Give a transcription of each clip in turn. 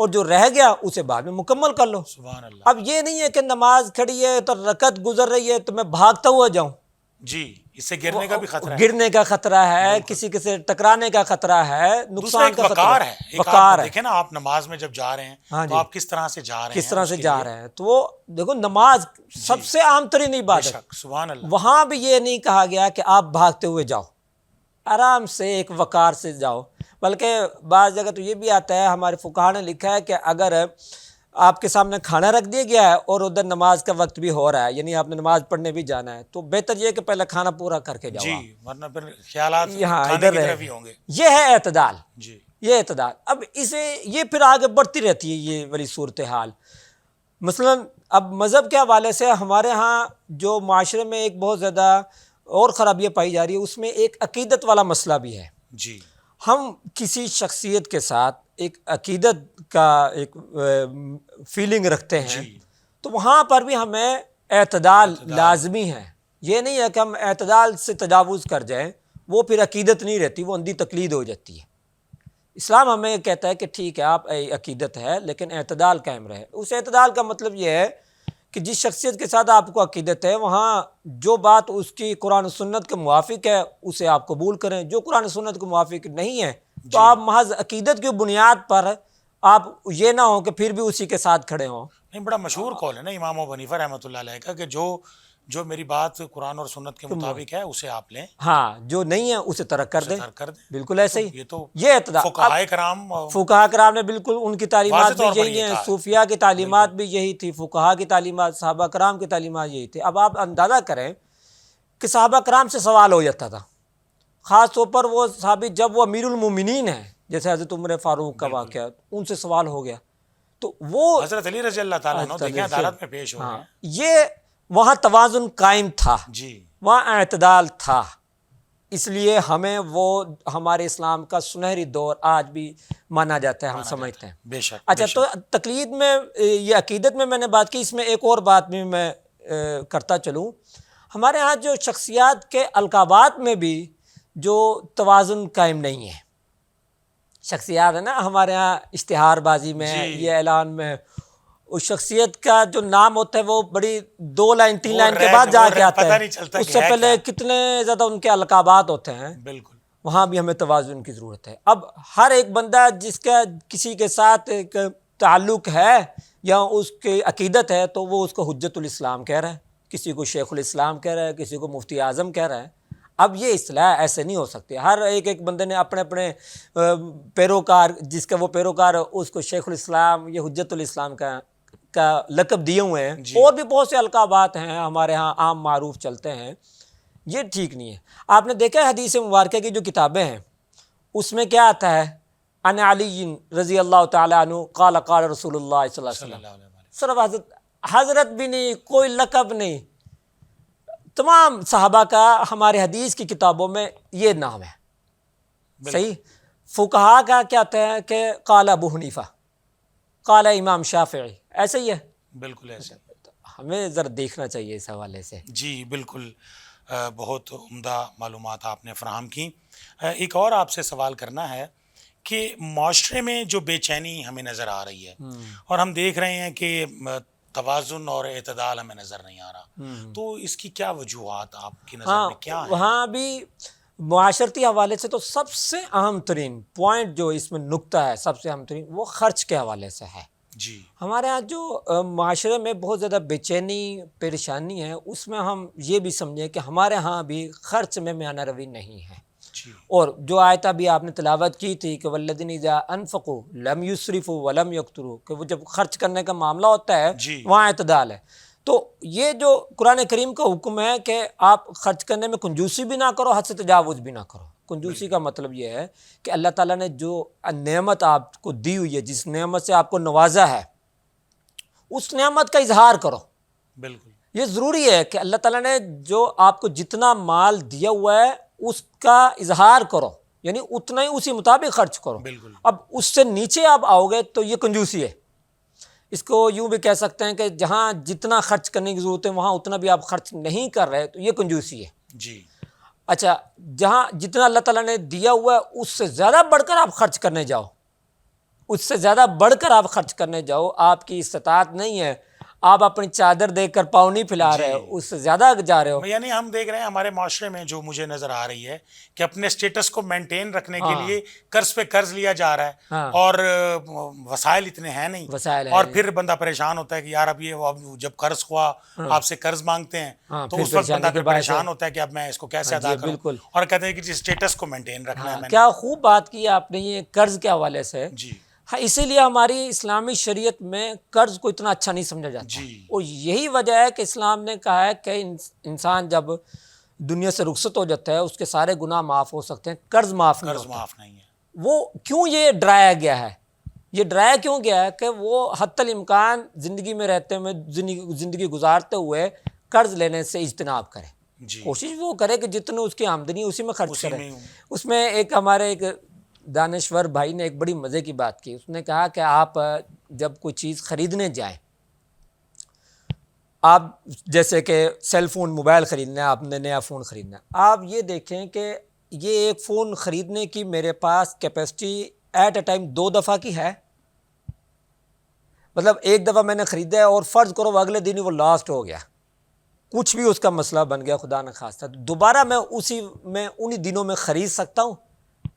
اور جو رہ گیا اسے بعد میں مکمل کر لو. سبحان اللہ. اب یہ نہیں ہے کہ نماز کھڑی ہے تو رکعت گزر رہی ہے تو میں بھاگتا ہوا جاؤں. جی اس سے گرنے کا بھی خطرہ ہے. گرنے کا خطرہ ہے, کسی کے سے ٹکرانے کا خطرہ ہے, نقصان کا خطرہ وقار ہے. وقار ہے. دیکھیں نا آپ نماز میں جب جا رہے ہیں تو آپ کس طرح سے جا رہے ہیں, کس طرح سے جا رہے ہیں. تو وہ دیکھو نماز سب سے عام ترین عبادت ہے. سبحان اللہ. وہاں بھی یہ نہیں کہا گیا کہ آپ بھاگتے ہوئے جاؤ, آرام سے ایک وقار سے جاؤ. بلکہ بعض جگہ تو یہ بھی آتا ہے, ہمارے فقہا نے لکھا ہے کہ اگر آپ کے سامنے کھانا رکھ دیا گیا ہے اور ادھر نماز کا وقت بھی ہو رہا ہے, یعنی آپ نے نماز پڑھنے بھی جانا ہے, تو بہتر یہ کہ پہلے کھانا پورا کر کے جاؤ. جی ورنہ پھر خیالات یہاں کھانے ادھر کی طرف ہی ہوں گے. یہ ہے اعتدال. جی یہ اعتدال. اب اسے یہ پھر آگے بڑھتی رہتی ہے یہ والی صورتحال. مثلا اب مذہب کے حوالے سے ہمارے ہاں جو معاشرے میں ایک بہت زیادہ اور خرابیاں پائی جا رہی ہے, اس میں ایک عقیدت والا مسئلہ بھی ہے. جی ہم کسی شخصیت کے ساتھ ایک عقیدت کا ایک فیلنگ رکھتے ہیں, تو وہاں پر بھی ہمیں اعتدال لازمی ہے. یہ نہیں ہے کہ ہم اعتدال سے تجاوز کر جائیں, وہ پھر عقیدت نہیں رہتی, وہ اندھی تقلید ہو جاتی ہے. اسلام ہمیں کہتا ہے کہ ٹھیک ہے آپ عقیدت ہے لیکن اعتدال قائم رہے. اس اعتدال کا مطلب یہ ہے کہ جس شخصیت کے ساتھ آپ کو عقیدت ہے وہاں جو بات اس کی قرآن و سنت کے موافق ہے اسے آپ قبول کریں, جو قرآن و سنت کے موافق نہیں ہے تو آپ محض عقیدت کی بنیاد پر آپ یہ نہ ہو کہ پھر بھی اسی کے ساتھ کھڑے ہوں. نہیں بڑا مشہور قول ہے نا امام ابو حنیفہ رحمۃ اللہ علیہ کا کہ جو میری بات قرآن اور سنت کے مطابق ہے اسے آپ لیں, ہاں جو نہیں ہے اسے ترک کر دیں. بالکل ایسے ہی یہ اعتدال. فقہائے کرام نے بالکل ان کی تعلیمات بھی یہی ہیں, صوفیاء کی تعلیمات بھی یہی تھی, فقہا کی تعلیمات, صحابہ کرام کی تعلیمات یہی تھی. اب آپ اندازہ کریں کہ صحابہ کرام سے سوال ہو جاتا تھا, خاص طور پر وہ صحابی جب وہ امیر المومنین ہیں جیسے حضرت عمر فاروق کا واقعہ, ان سے سوال ہو گیا تو وہ حضرت علی رضی اللہ تعالیٰ عنہ دیکھیں عدالت میں پیش ہو رہے ہیں. یہ وہاں توازن قائم تھا, وہاں اعتدال تھا. اس لیے ہمیں وہ ہمارے اسلام کا سنہری دور آج بھی مانا جاتا ہے, ہم سمجھتے ہیں. بے شک. اچھا تو تقلید میں یہ عقیدت میں نے بات کی, اس میں ایک اور بات بھی میں کرتا چلوں. ہمارے ہاں جو شخصیات کے القابات میں بھی جو توازن قائم نہیں ہے. شخصیات ہے نا ہمارے ہاں اشتہار بازی میں, یہ اعلان میں, اس شخصیت کا جو نام ہوتا ہے وہ بڑی 2 لائن 3 لائن کے بعد جا کے آتا ہے, اس سے پہلے کتنے زیادہ ان کے القابات ہوتے ہیں. بالکل وہاں بھی ہمیں توازن کی ضرورت ہے. اب ہر ایک بندہ جس کا کسی کے ساتھ ایک تعلق ہے یا اس کی عقیدت ہے تو وہ اس کو حجت الاسلام کہہ رہا ہے, کسی کو شیخ الاسلام کہہ رہا ہے, کسی کو مفتی اعظم کہہ رہا ہے. اب یہ اصطلاح ایسے نہیں ہو سکتی. ہر ایک بندے نے اپنے اپنے پیروکار, جس کا وہ پیروکار اس کو شیخ الاسلام یا حجت الاسلام کا لقب دیے ہوئے ہیں. اور بھی بہت سے القابات ہیں ہمارے ہاں عام معروف چلتے ہیں, یہ ٹھیک نہیں ہے. آپ نے دیکھا ہے حدیث مبارکہ کی جو کتابیں ہیں اس میں کیا آتا ہے, ان علی رضی اللہ تعالیٰ عنہ قال قال رسول اللہ صلی اللہ علیہ وسلم. صرف حضرت بھی نہیں, کوئی لقب نہیں, تمام صحابہ کا ہمارے حدیث کی کتابوں میں یہ نام ہے. صحیح. فقہا کا کیا کہتے ہیں کہ قال ابو حنیفہ, قال امام شافعی, ایسے ہی ہے. بالکل ایسے. ہمیں ذرا دیکھنا چاہیے اس حوالے سے. جی بالکل, بہت عمدہ معلومات آپ نے فراہم کی. ایک اور آپ سے سوال کرنا ہے کہ معاشرے میں جو بے چینی ہمیں نظر آ رہی ہے اور ہم دیکھ رہے ہیں کہ توازن اور اعتدال ہمیں نظر نہیں آ رہا, تو اس کی کیا وجوہات آپ کی نظر میں کیا ہیں؟ وہاں بھی معاشرتی حوالے سے تو سب سے اہم ترین پوائنٹ جو اس میں نقطہ ہے, سب سے اہم ترین, وہ خرچ کے حوالے سے ہے. جی ہمارے ہاں جو معاشرے میں بہت زیادہ بے چینی پریشانی ہے, اس میں ہم یہ بھی سمجھیں کہ ہمارے ہاں بھی خرچ میں میانہ روی نہیں ہے. اور جو آیت بھی آپ نے تلاوت کی تھی کہ والذین اذا انفقوا لم یسرفوا ولم یقتروا, کہ وہ جب خرچ کرنے کا معاملہ ہوتا ہے وہاں اعتدال ہے. تو یہ جو قرآن کریم کا حکم ہے کہ آپ خرچ کرنے میں کنجوسی بھی نہ کرو, حد سے تجاوز بھی نہ کرو. کنجوسی کا مطلب یہ ہے کہ اللہ تعالیٰ نے جو نعمت آپ کو دی ہوئی ہے, جس نعمت سے آپ کو نوازا ہے, اس نعمت کا اظہار کرو. بالکل یہ ضروری ہے کہ اللہ تعالیٰ نے جو آپ کو جتنا مال دیا ہوا ہے اس کا اظہار کرو, یعنی اتنا ہی اسی مطابق خرچ کرو. بالکل. اب اس سے نیچے آپ آؤ گے تو یہ کنجوسی ہے. اس کو یوں بھی کہہ سکتے ہیں کہ جہاں جتنا خرچ کرنے کی ضرورت ہے وہاں اتنا بھی آپ خرچ نہیں کر رہے تو یہ کنجوسی ہے. جی اچھا, جہاں جتنا اللہ تعالیٰ نے دیا ہوا ہے اس سے زیادہ بڑھ کر آپ خرچ کرنے جاؤ, اس سے زیادہ بڑھ کر آپ خرچ کرنے جاؤ، آپ کی استطاعت نہیں ہے، آپ اپنی چادر دیکھ کر پاؤں نہیں پھیلا رہے ہو، اس سے زیادہ جا رہے ہو. یعنی ہم دیکھ رہے ہیں ہمارے معاشرے میں جو مجھے نظر آ رہی ہے کہ اپنے سٹیٹس کو مینٹین رکھنے کے لیے قرض پہ قرض لیا جا رہا ہے، اور وسائل اتنے ہیں نہیں، اور پھر بندہ پریشان ہوتا ہے کہ یار اب یہ جب قرض ہوا آپ سے قرض مانگتے ہیں تو اس وقت بندہ پھر پریشان ہوتا ہے کہ اب میں اس کو کیسے ادا کروں، اور کہتے ہیں کہ سٹیٹس کو مینٹین رکھنا ہے. کیا خوب بات کی آپ نے یہ قرض کے حوالے سے. جی ہاں، اسی لیے ہماری اسلامی شریعت میں قرض کو اتنا اچھا نہیں سمجھا جاتا، اور یہی وجہ ہے کہ اسلام نے کہا ہے کہ انسان جب دنیا سے رخصت ہو جاتا ہے اس کے سارے گناہ معاف ہو سکتے ہیں، قرض معاف نہیں ہے. وہ کیوں یہ ڈرایا گیا ہے؟ یہ ڈرایا کیوں گیا ہے کہ وہ حتی الامکان زندگی میں رہتے ہوئے، زندگی گزارتے ہوئے قرض لینے سے اجتناب کرے. کوشش وہ کرے کہ جتنے اس کی آمدنی اسی میں خرچ کرے. اس میں ایک ہمارے ایک دانشور بھائی نے ایک بڑی مزے کی بات کی. اس نے کہا کہ آپ جب کوئی چیز خریدنے جائیں، آپ جیسے کہ سیل فون، موبائل خریدنا ہے، آپ نے نیا فون خریدنا ہے، آپ یہ دیکھیں کہ یہ ایک فون خریدنے کی میرے پاس کیپیسٹی ایٹ اے ٹائم 2 دفعہ کی ہے. مطلب ایک دفعہ میں نے خریدا ہے اور فرض کرو اگلے دن ہی وہ لاسٹ ہو گیا، کچھ بھی اس کا مسئلہ بن گیا خدا نخواستہ، دوبارہ میں انہی دنوں میں خرید سکتا ہوں؟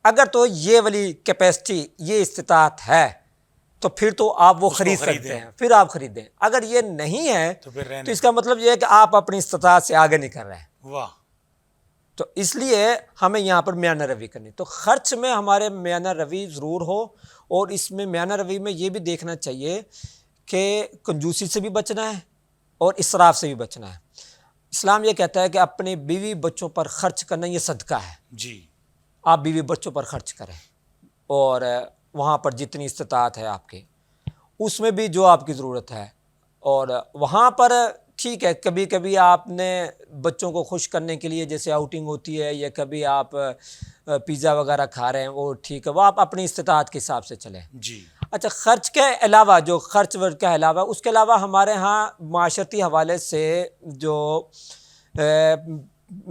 اگر تو یہ والی کیپیسٹی، یہ استطاعت ہے تو پھر تو آپ وہ خرید سکتے ہیں، پھر آپ خریدیں. اگر یہ نہیں ہے تو اس کا مطلب یہ ہے کہ آپ اپنی استطاعت سے آگے نہیں کر رہے ہیں. واہ. تو اس لیے ہمیں یہاں پر میانہ روی کرنی. تو خرچ میں ہمارے میانہ روی ضرور ہو، اور اس میں میانہ روی میں یہ بھی دیکھنا چاہیے کہ کنجوسی سے بھی بچنا ہے اور اسراف سے بھی بچنا ہے. اسلام یہ کہتا ہے کہ اپنے بیوی بچوں پر خرچ کرنا یہ صدقہ ہے. جی، آپ بیوی بچوں پر خرچ کریں، اور وہاں پر جتنی استطاعت ہے آپ کے، اس میں بھی جو آپ کی ضرورت ہے. اور وہاں پر ٹھیک ہے، کبھی کبھی آپ نے بچوں کو خوش کرنے کے لیے جیسے آؤٹنگ ہوتی ہے، یا کبھی آپ پیزا وغیرہ کھا رہے ہیں، وہ ٹھیک ہے، وہ آپ اپنی استطاعت کے حساب سے چلیں. جی. اچھا، خرچ کے علاوہ، جو خرچ ورچ کے علاوہ، اس کے علاوہ ہمارے ہاں معاشرتی حوالے سے جو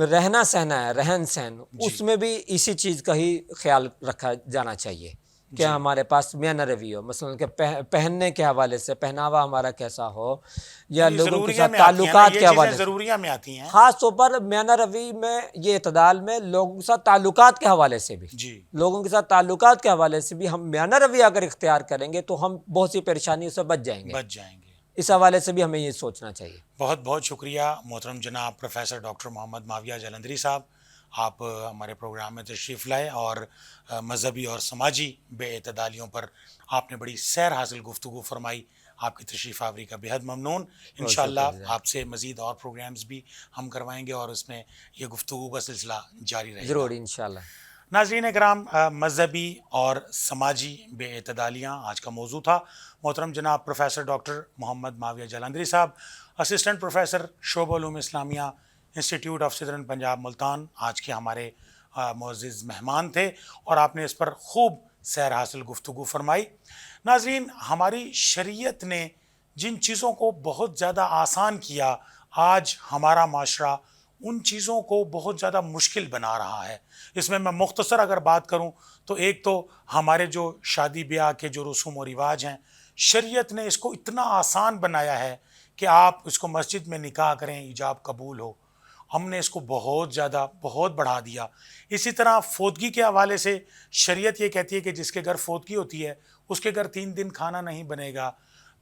رہنا سہنا ہے، رہن سہن، اس میں بھی اسی چیز کا ہی خیال رکھا جانا چاہیے کہ ہمارے پاس میانہ روی ہو. مثلا کہ پہننے کے حوالے سے پہناوا ہمارا کیسا ہو، یا لوگوں کے ساتھ تعلقات کے حوالے سے، ضروریات میں آتی ہیں. خاص طور پر میانہ روی میں یہ اعتدال میں لوگوں کے ساتھ تعلقات کے حوالے سے بھی، لوگوں کے ساتھ تعلقات کے حوالے سے بھی ہم میانہ روی اگر اختیار کریں گے تو ہم بہت سی پریشانیوں سے بچ جائیں گے. اس حوالے سے بھی ہمیں یہ سوچنا چاہیے. بہت بہت شکریہ محترم جناب پروفیسر ڈاکٹر محمد معاویہ جلندری صاحب، آپ ہمارے پروگرام میں تشریف لائے اور مذہبی اور سماجی بے اعتدالیوں پر آپ نے بڑی سیر حاصل گفتگو فرمائی. آپ کی تشریف آوری کا بہت ممنون. انشاءاللہ آپ سے مزید اور پروگرامز بھی ہم کروائیں گے اور اس میں یہ گفتگو کا سلسلہ جاری رہے گا ضرور انشاءاللہ. ناظرین کرام، مذہبی اور سماجی بے اعتدالیاں آج کا موضوع تھا. محترم جناب پروفیسر ڈاکٹر محمد معاویہ جلندری صاحب، اسسٹنٹ پروفیسر شعبہ علوم اسلامیہ، institute of southern Punjab Multan, آج کے ہمارے معزز مہمان تھے، اور آپ نے اس پر خوب سیر حاصل گفتگو فرمائی. ناظرین، ہماری شریعت نے جن چیزوں کو بہت زیادہ آسان کیا، آج ہمارا معاشرہ ان چیزوں کو بہت زیادہ مشکل بنا رہا ہے. اس میں مختصر اگر بات کروں تو ایک تو ہمارے جو شادی بیاہ کے جو رسوم و رواج ہیں، شریعت نے اس کو اتنا آسان بنایا ہے کہ آپ اس کو مسجد میں نکاح کریں، ایجاب قبول ہو. ہم نے اس کو بہت زیادہ بہت بڑھا دیا. اسی طرح فوتگی کے حوالے سے شریعت یہ کہتی ہے کہ جس کے گھر فوتگی ہوتی ہے اس کے گھر 3 دن کھانا نہیں بنے گا،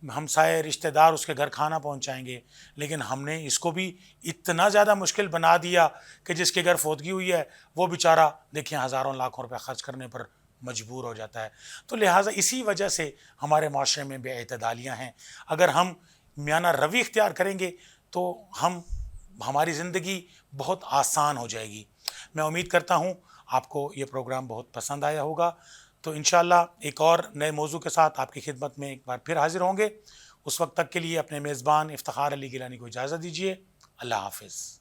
ہمسائے رشتہ دار اس کے گھر کھانا پہنچائیں گے. لیکن ہم نے اس کو بھی اتنا زیادہ مشکل بنا دیا کہ جس کے گھر فوتگی ہوئی ہے وہ بیچارہ دیکھیں ہزاروں لاکھوں روپے خرچ کرنے پر مجبور ہو جاتا ہے. تو لہٰذا اسی وجہ سے ہمارے معاشرے میں بے اعتدالیاں ہیں. اگر ہم میانہ روی اختیار کریں گے تو ہماری زندگی بہت آسان ہو جائے گی. میں امید کرتا ہوں آپ کو یہ پروگرام بہت پسند آیا ہوگا. تو انشاءاللہ ایک اور نئے موضوع کے ساتھ آپ کی خدمت میں ایک بار پھر حاضر ہوں گے. اس وقت تک کے لیے اپنے میزبان افتخار علی گیلانی کو اجازت دیجیے. اللہ حافظ.